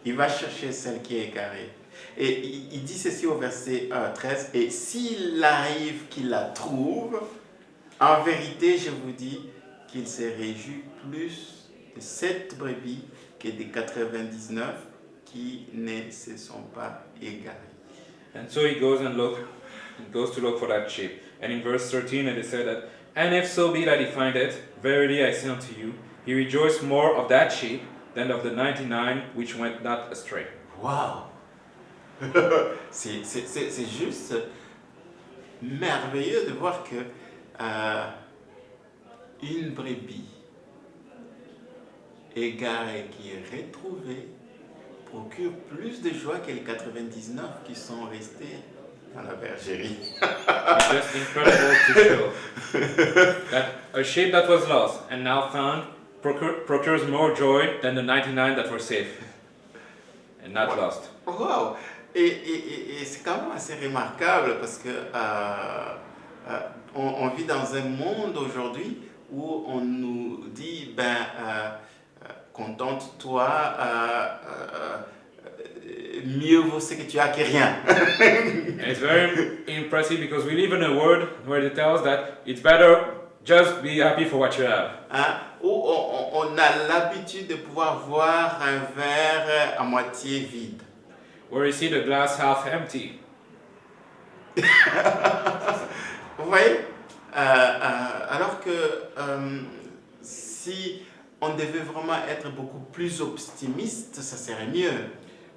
il va chercher celle qui est égarée. Et il dit ceci au verset 13, « Et s'il arrive qu'il la trouve, en vérité, je vous dis qu'il se réjouit plus de cette brebis que des 99 qui ne se sont pas égarés. » And so he goes to look for that sheep. And in verse 13 it is said that, and if so be that he find it, verily I say unto you, he rejoiced more of that sheep than of the 99 which went not astray. Waouh! C'est juste merveilleux de voir que une brebis égarée qui est retrouvée procure plus de joie que les 99 qui sont restés dans la bergerie. It's just incredible to show that a sheep that was lost and now found procures more joy than the 99 that were safe and not lost. Wow! Et c'est quand même assez remarquable parce que on vit dans un monde aujourd'hui où on nous dit contente-toi, mieux vaut ce que tu as que rien. And it's very impressive because we live in a world where it tells that it's better just be happy for what you have. Hein, où on a l'habitude de pouvoir voir un verre à moitié vide. Where you see the glass half empty. Vous voyez, alors que si on devait vraiment être beaucoup plus optimiste, ça serait mieux.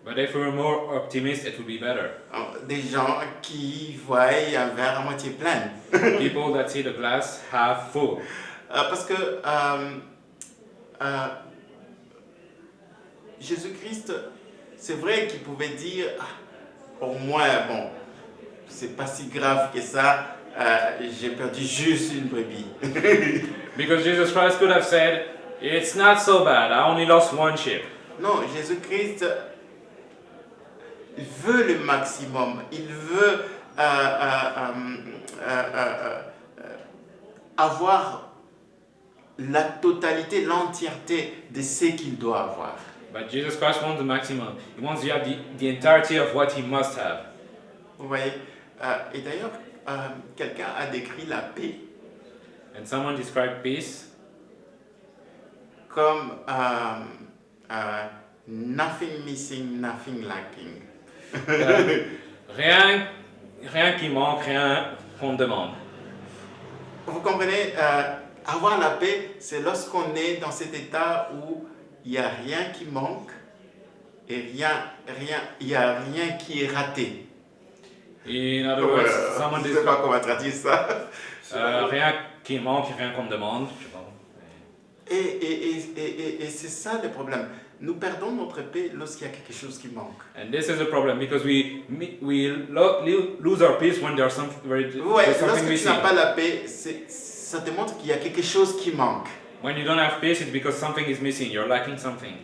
But if we were more optimistic, it would be better. Des gens qui voient un verre à moitié plein. People that see the glass half full. Parce que Jésus-Christ, c'est vrai qu'il pouvait dire, au moins, bon, c'est pas si grave que ça, j'ai perdu juste une brebis. Because Jesus Christ could have said, it's not so bad, I only lost one sheep. Non, Jésus-Christ veut le maximum. Il veut avoir la totalité, l'entièreté de ce qu'il doit avoir. But Jesus Christ wants the maximum. He wants you to have the entirety of what he must have. Vous voyez, et d'ailleurs, quelqu'un a décrit la paix And someone described peace comme nothing missing, nothing lacking. rien qui manque, rien qu'on demande. Vous comprenez, avoir la paix, c'est lorsqu'on est dans cet état où il n'y a rien qui manque et il n'y a rien qui est raté. In other words, someone Je ne sais pas comment traduire ça. rien qui manque, rien qu'on demande. Je sais pas. Et c'est ça le problème. Nous perdons notre paix lorsqu'il y a quelque chose qui manque. And this is a problem because we lose our peace when there's something Ouais, there's something lorsque tu missing. n'as pas la paix, ça te montre qu'il y a quelque chose qui manque. When you don't have peace, it's because something is missing. You're lacking something.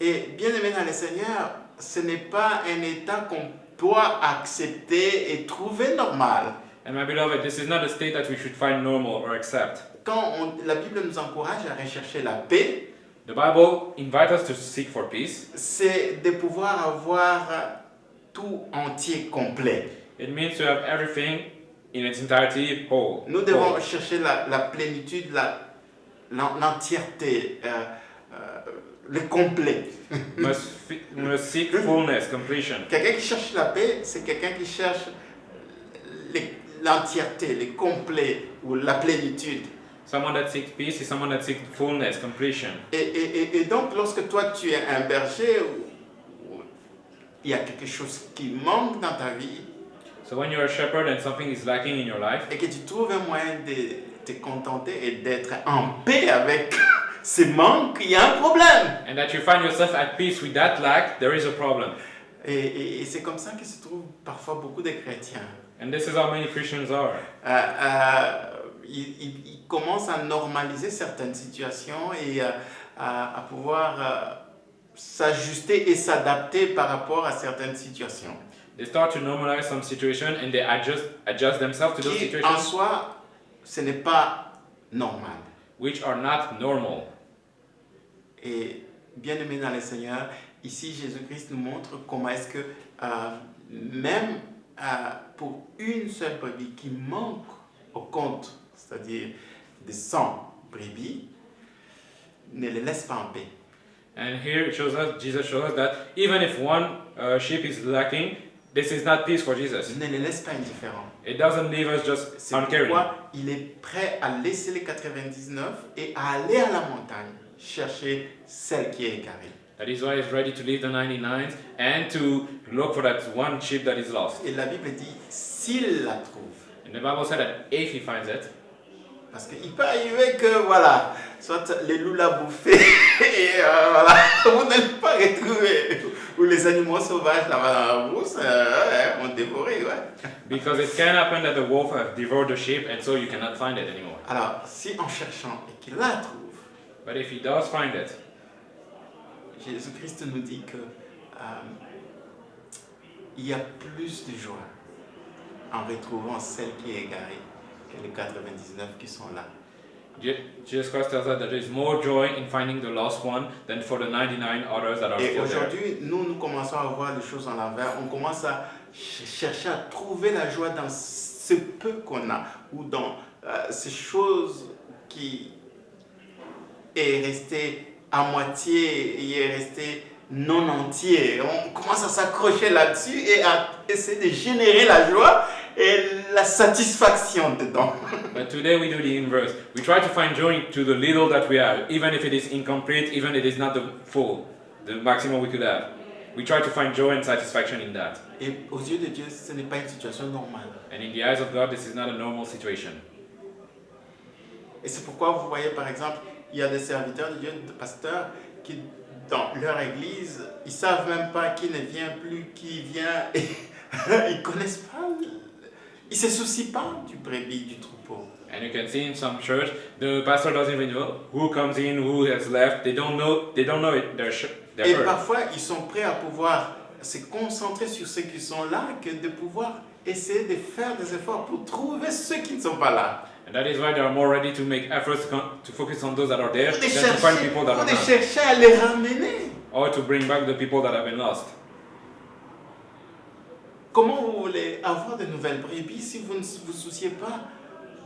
Et bien aimé dans le Seigneur, ce n'est pas un état qu'on doit accepter et trouver normal. And my beloved, this is not a state that we should find normal or accept. Quand la Bible nous encourage à rechercher la paix, The Bible invites us to seek for peace. c'est de pouvoir avoir tout entier complet. It means to have everything in its entirety whole. Nous devons chercher la plénitude, l'entièreté, le complet. Must seek fullness, completion. Quelqu'un qui cherche la paix, c'est quelqu'un qui cherche l'entièreté, le complet ou la plénitude. Someone that seeks peace is someone that seeks fullness, completion. Et donc, lorsque toi tu es un berger, où il y a quelque chose qui manque dans ta vie, So when you're a shepherd and something is lacking in your life, et que tu trouves un moyen de te contenter et d'être en paix avec ce manque, il y a un problème. and that you find yourself at peace with that lack, there is a problem. Et c'est comme ça que se trouvent parfois beaucoup de chrétiens. And this is how many Christians are. Ils commencent à normaliser certaines situations et à pouvoir s'ajuster et s'adapter par rapport à certaines situations. They start to normalize some situation and they adjust themselves to those Qui, en situations soi, ce n'est pas normal. which are not normal. Et bien aimé dans le Seigneur, ici Jésus-Christ nous montre comment est-ce que même pour une seule brebis qui manque au compte, c'est-à-dire des 100 brebis, ne les laisse pas en paix. And here it shows us, Jesus shows us that even if one sheep is lacking, this is not peace for Jesus. Ne les laisse pas indifférents. It doesn't leave us just C'est uncaring. pourquoi il est prêt à laisser les 99 et à aller à la montagne chercher celle qui est égarée. That is why he's ready to leave the 99s and to look for that one sheep that is lost. Et la Bible dit s'il la trouve. And the Bible said that if he finds it, Parce qu'il peut arriver que, voilà, soit les loups l'a bouffé, et voilà, vous n'allez pas retrouver. Ou les animaux sauvages là-bas dans la brousse ont dévoré, ouais. because it can happen that the wolf has devoured the sheep and so you cannot find it anymore. Alors, si en cherchant et qu'il la trouve, But if he does find it, Jésus-Christ nous dit que il y a plus de joie en retrouvant celle qui est égarée que les 99 qui sont là. Jesus Christ tells us that there is more joy in finding the lost one than for the 99 others that are Et still there. aujourd'hui, nous commençons à voir les choses en l'envers. On commence à chercher à trouver la joie dans ce peu qu'on a ou dans ces choses qui est resté à moitié et est resté non entier. On commence à s'accrocher là-dessus et à essayer de générer la joie et la satisfaction dedans. But today we do the inverse. We try to find joy to the little that we have, even if it is incomplete, even if it is not the full, the maximum we could have. We try to find joy and satisfaction in that. Et aux yeux de Dieu, ce n'est pas une situation normale. And in the eyes of God, this is not a normal situation. Et c'est pourquoi vous voyez par exemple, il y a des serviteurs de Dieu, des pasteurs, qui dans leur église, ils ne savent même pas qui ne vient plus, qui vient, et ils ne connaissent pas, ils ne se soucient pas du brebis, du troupeau. And you can see in some church, the pastor doesn't even know who comes in, who has left. They don't know it. They're Et hurt. parfois, ils sont prêts à pouvoir se concentrer sur ceux qui sont là, que de pouvoir essayer de faire des efforts pour trouver ceux qui ne sont pas là. And that is why they are more ready to make efforts to focus on those that are there Pour than to find people that are not. chercher à les ramener. Or to bring back the people that have been lost. Comment vous voulez avoir de nouvelles brebis si vous ne vous souciez pas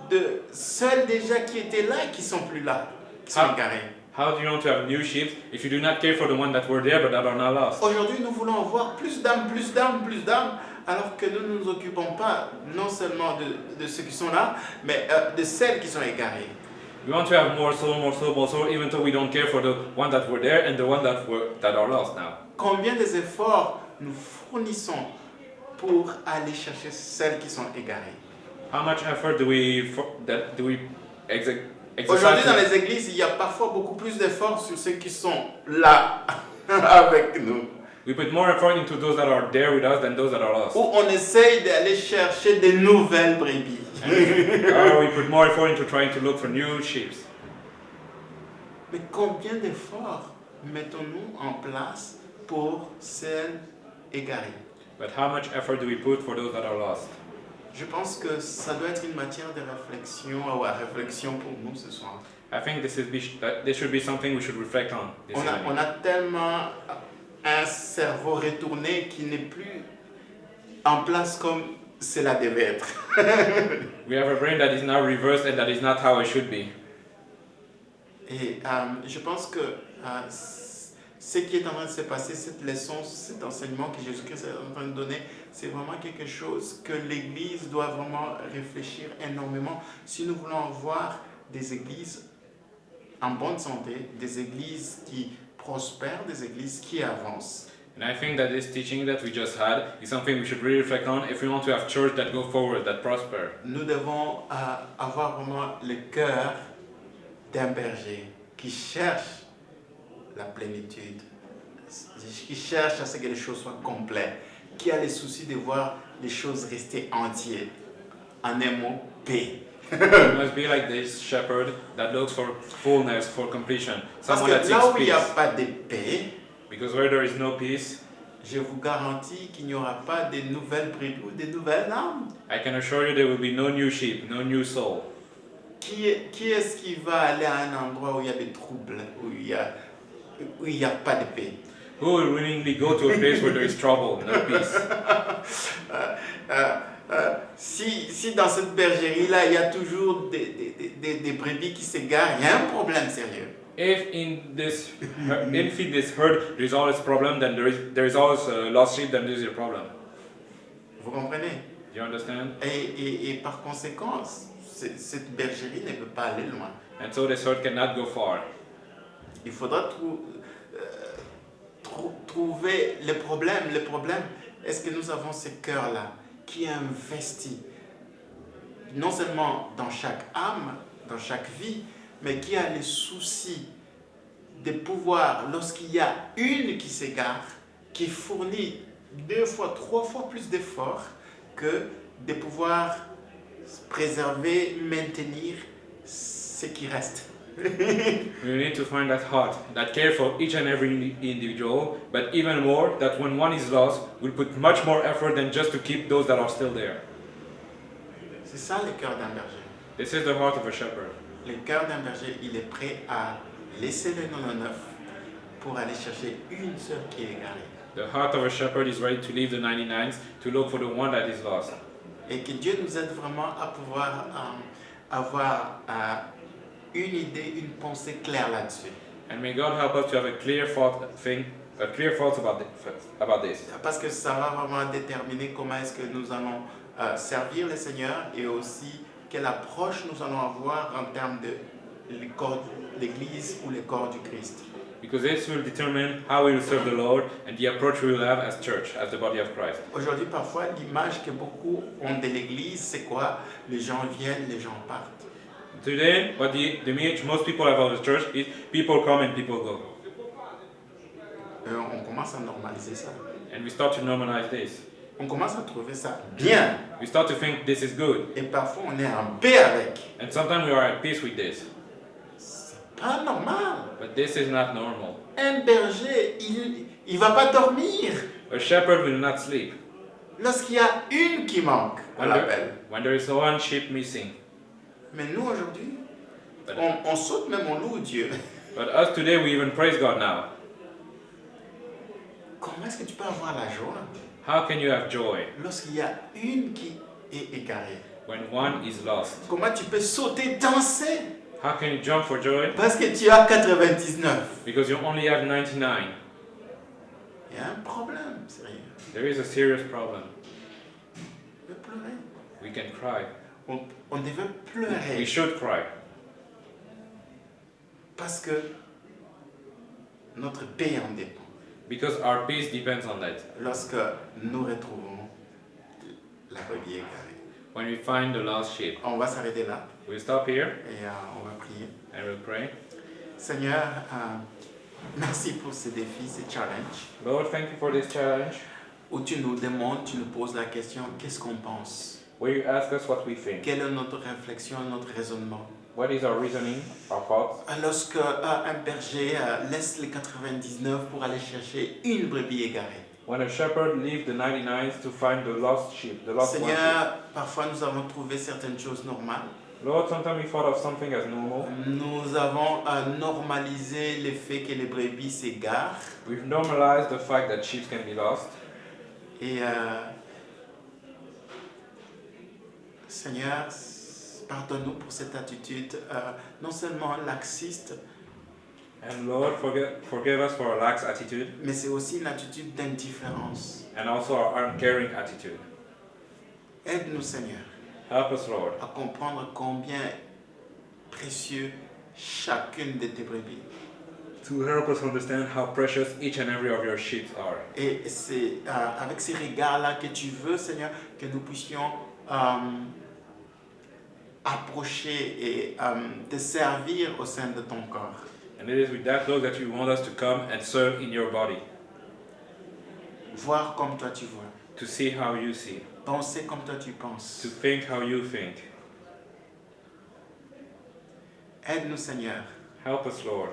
de ceux déjà qui étaient là et qui ne sont plus là, qui sont égarés? How do you want to have new sheep if you do not care for the ones that were there but that are now lost? Aujourd'hui, nous voulons avoir plus d'âmes, alors que nous ne nous occupons pas non seulement de ceux qui sont là, mais de celles qui sont égarées. We want to have more soul, even though we don't care for the ones that were there and the ones that are lost now. Combien des efforts nous fournissons pour aller chercher celles qui sont égarées? How much effort do we exercise? Aujourd'hui, dans les églises, il y a parfois beaucoup plus d'efforts sur ceux qui sont là avec nous. We put more effort into those that are there with us than those that are lost. Où on essaye d'aller chercher de nouvelles brebis. Or we put more effort into trying to look for new sheep. Mais combien d'efforts mettons-nous en place pour celles égarées? But how much effort do we put for those that are lost? Je pense que ça doit être une matière de réflexion ou à réflexion pour nous ce soir. I think this should be something we should reflect on. This evening. On a tellement un cerveau retourné qui n'est plus en place comme cela devait être. We have a brain that is now reversed and that is not how it should be. Et je pense que ce qui est en train de se passer, cette leçon, cet enseignement que Jésus-Christ est en train de donner, c'est vraiment quelque chose que l'Église doit vraiment réfléchir énormément si nous voulons voir des églises en bonne santé, des églises qui prospèrent, des églises qui avancent. And I think that this teaching that we just had is something we should really reflect on if we want to have church that go forward, that prosper. Nous devons avoir vraiment le cœur d'un berger qui cherche la plénitude, qui cherche à ce que les choses soient complètes, qui a le souci de voir les choses rester entières. En un mot, paix. We must be like this shepherd that looks for fullness, for completion. Parce Someone that que seeks là où il n'y a peace. pas de paix, Because where there is no peace, je vous garantis qu'il n'y aura pas de nouvelles brebis ou de nouvelles âmes. I can assure you there will be no new sheep, no new soul. Qui est-ce qui va aller à un endroit où il y a des troubles, où il n'y a pas de paix? Who will willingly go to a place where there is trouble, no peace? Si dans cette bergerie-là, il y a toujours des brebis qui s'égarent, il y a un problème sérieux. If in this herd there is always problem, then there is always lost sheep, then there is a problem. Vous comprenez? Do you understand? Et par conséquent, cette bergerie ne peut pas aller loin. And so this herd cannot go far. Il faudra trouver les problèmes. Est-ce que nous avons ce cœur-là qui est investi non seulement dans chaque âme, dans chaque vie, mais qui a le souci de pouvoir, lorsqu'il y a une qui s'égare, qui fournit 2 fois, 3 fois plus d'efforts que de pouvoir préserver, maintenir ce qui reste. We need to find that heart that cares for each and every individual, but even more that when one is lost, we'll put much more effort than just to keep those that are still there. C'est ça le cœur d'un berger. This is the heart of a shepherd. Le cœur d'un berger, il est prêt à laisser le 99 pour aller chercher une seule qui est égarée. The heart of a shepherd is ready to leave the 99s to look for the one that is lost. Et que Dieu nous aide vraiment à pouvoir avoir une idée, une pensée claire là-dessus. And may God help us to have a clear thought about this. Parce que ça va vraiment déterminer comment est-ce que nous allons servir le Seigneur et aussi quelle approche nous allons avoir en termes de l'Église ou le corps du Christ. Because this will determine how we will serve the Lord and the approach we will have as church, as the body of Christ. Aujourd'hui, parfois, l'image que beaucoup ont de l'Église, c'est quoi? Les gens viennent, les gens partent. Today, what the image most people have of the church is people come and people go. On commence à normaliser ça. And we start to normalize this. On commence à trouver ça bien. We start to think this is good. Et parfois, on est en paix avec. And sometimes we are at peace with this. C'est pas normal. But this is not normal. Un berger, il va pas dormir. A shepherd will not sleep. Lorsqu'il y a une qui manque, on l'appelle. When there is one sheep missing. Mais nous, aujourd'hui, But, on saute même, on loue Dieu. but us today, we even praise God now. Comment est-ce que tu peux avoir la joie How can you have joy lorsqu'il y a une qui est égarée? when one is lost? Comment tu peux sauter, danser? How can you jump for joy? Parce que tu as 99. Because you only have 99. Il y a un problème, sérieux. There is a serious problem. On peut pleurer. We can cry. On devait We pleurer should cry. parce que notre paix en dépend. Because our peace depends on that. Lorsque nous retrouvons la brebis égarée. When we find the lost sheep, On va s'arrêter là we'll stop here et on va prier. and we'll pray. Seigneur, merci pour ce défi, ce challenge, Lord, thank you for this challenge. où tu nous demandes, tu nous poses la question, qu'est-ce qu'on pense? Where you ask us what we think. Quelle est notre réflexion, notre raisonnement? What is our reasoning, our thoughts? Lorsque un berger laisse les 99 pour aller chercher une brebis égarée. When a shepherd leaves the 99s to find the lost sheep, the lost one sheep. Seigneur, parfois nous avons trouvé certaines choses normales. Lord, sometimes we thought of something as normal. Nous avons normalisé le fait que les brebis s'égarent. We've normalized the fact that sheep can be lost. Et Seigneur, pardonne-nous pour cette attitude non seulement laxiste, And Lord, forgive us for our lax attitude mais c'est aussi une attitude d'indifférence. and also our uncaring attitude. Aide-nous, Seigneur, Help us, Lord, à comprendre combien précieux chacune de tes brebis. to help us understand how precious each and every of your sheep are. Et c'est avec ces regards-là que tu veux, Seigneur, que nous puissions approcher et te servir au sein de ton corps. And it is with that love that you want us to come and serve in your body, Voir comme toi tu vois. to see how you see, Penser comme toi tu penses. to think how you think. Aide-nous, Seigneur, Help us, Lord,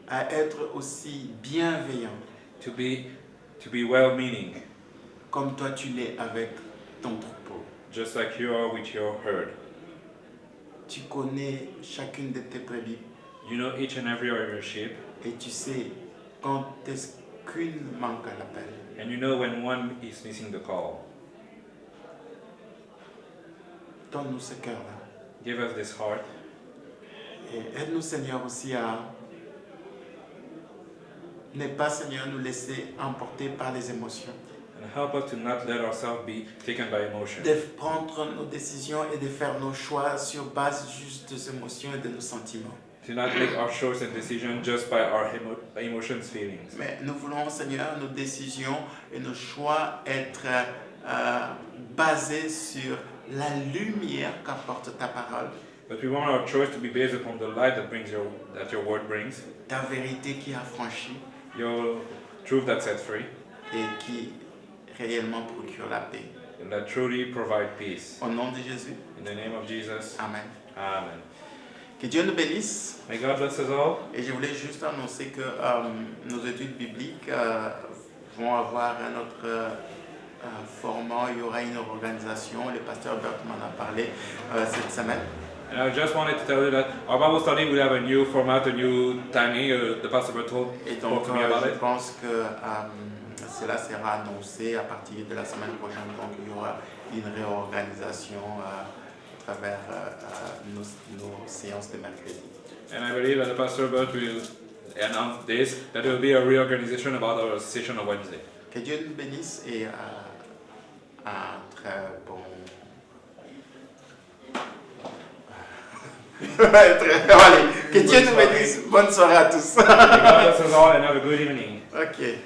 à être aussi bienveillants to be well-meaning, comme toi tu l'es avec ton troupeau. just like you are with your herd. Tu connais chacune de tes brebis You know each and every of your sheep, et tu sais quand est-ce qu'une manque à l'appel. and you know when one is missing the call. Donne-nous ce cœur-là. Give us this heart, Et aide-nous, Seigneur, aussi à ne pas, Seigneur, nous laisser emporter par les émotions. and help us to not let ourselves be taken by emotion. De prendre nos décisions et de faire nos choix sur base juste des émotions et de nos sentiments. To not make our choice and decision just by our emotions, feelings. Mais nous voulons, Seigneur, nos décisions et nos choix être basés sur la lumière qu'apporte ta parole, But we want our choice to be based upon the light that your word brings, ta vérité qui affranchit your truth that sets free, et qui réellement procure la paix. and that truly provide peace. Au nom de Jésus, In the name of Jesus, Amen. Amen. Que Dieu nous bénisse. May God bless us all. Et je voulais juste annoncer que nos études bibliques vont avoir un autre format. Il y aura une organisation. Le pasteur Bert m'en a parlé cette semaine. And I just wanted to tell you that our Bible study will have a new format, a new timing. The pastor told Et donc, spoke to me about je it. pense que cela sera annoncé à partir de la semaine prochaine. Donc, il y aura une réorganisation à travers nos séances de mercredi. And I believe that the pastor Bert will announce this, that there will be a reorganization about our session on Wednesday. Que Dieu nous bénisse et un très bon... Allez, que Dieu nous bénisse. Bonne soirée à tous. May God bless us all and have a good evening. Ok.